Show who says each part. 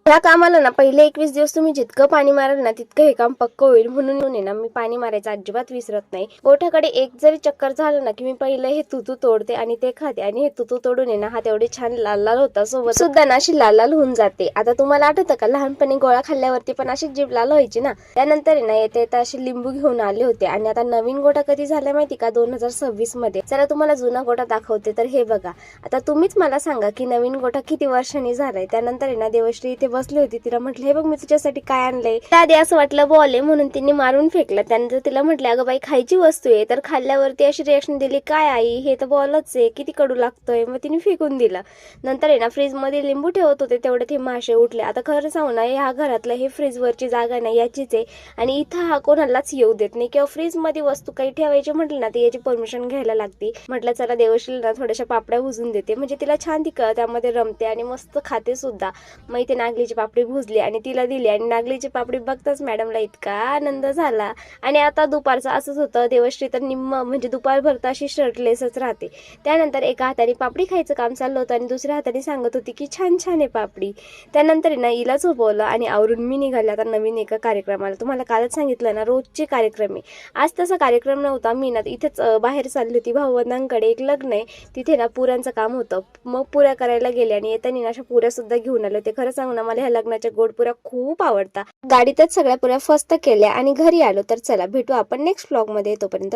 Speaker 1: ह्या कामाला ना पहिले 21 दिवस तुम्ही जितकं पाणी माराल ना तितकं हे काम पक्क होईल, म्हणून ना मी पाणी मारायचं अजिबात विसरत नाही. गोठ्याकडे एक जरी चक्कर झालं ना की मी पहिले हे तुतू तोडते आणि ते खाते, आणि हे तुतू तोडून ना हा तेवढे छान लाल लाल होता, सोबत सुद्धा ना अशी लाल लाल होऊन जाते. आता तुम्हाला आठवतं का लहानपणी गोळा खाल्ल्यावरती पण अशी जीभ लाल व्हायची ना. त्यानंतर ना येते अशी लिंबू घेऊन आले होते, आणि आता नवीन गोठा कधी झाला माहिती का, 2026 मध्ये. चला तुम्हाला जुना गोठा दाखवते. तर हे बघा, आता तुम्हीच मला सांगा की नवीन गोठा किती वर्षांनी झालाय. त्यानंतर ना देवश्री इथे बसली होती, तिला म्हटलं हे बघ मी तुझ्यासाठी काय आणलंय. आधी असं वाटलं बॉल आहे म्हणून तिने मारून फेकलं. त्यानंतर तिला म्हटलं अगं बाई खायची वस्तू आहे, तर खाल्ल्यावरती अशी रिएक्शन दिली, काय आई हे तर बॉलच आहे, किती कडू लागतोय. मग तिने फेकून दिला. नंतर आहे ना फ्रीज मध्ये लिंबू ठेवत होते, तेवढे ते मासे उठले. आता खरं सांगू ना, ह्या घरातलं हे फ्रीज वरची जागा नाही याचीच आहे, आणि इथं हा कोणालाच येऊ देत नाही, किंवा फ्रीज मध्ये वस्तू काही ठेवायची म्हटलं ना ती याची परमिशन घ्यायला लागते. म्हटलं चला देवश्रीला थोड्याशा पापड्या भुजून देते, म्हणजे तिला छान ती त्यामध्ये रमते आणि मस्त खाते सुद्धा. मग इथे नागलीची पापडी भुजली आणि तिला दिली, आणि नागलीची पापडी बघताच मॅडमला इतका आनंद झाला. आणि आता दुपारचं असंच होतं, देवश्री तर निम्म म्हणजे दुपारभर तर अशी शर्टलेसच राहते. त्यानंतर एका हाताने पापडी खायचं काम चाललं होतं आणि दुसऱ्या हाताने सांगत होती की छान छान आहे पापडी. त्यानंतर ना हिला झोपवलं आणि आवरून मी निघाले आता नवीन एका कार्यक्रमाला. तुम्हाला कालच सांगितलं ना रोजचे कार्यक्रम आहे. आज तसा कार्यक्रम नव्हता, मी ना इथेच बाहेर चालली होती, भावंडांकडे एक लग्न आहे, तिथे ना पुऱ्यांचं काम होतं. मग पुऱ्या करायला गेले आणि येताना अशा पुऱ्या सुद्धा घेऊन आले होते. खरं सांगू ना मला ह्या लग्नाच्या गोड पुऱ्या खूप आवडतात. गाडीतच सगळ्या पुऱ्या फस्त केल्या आणि घरी आलो. तर चला भेटू आपण नेक्स्ट व्लॉग मध्ये, तोपर्यंत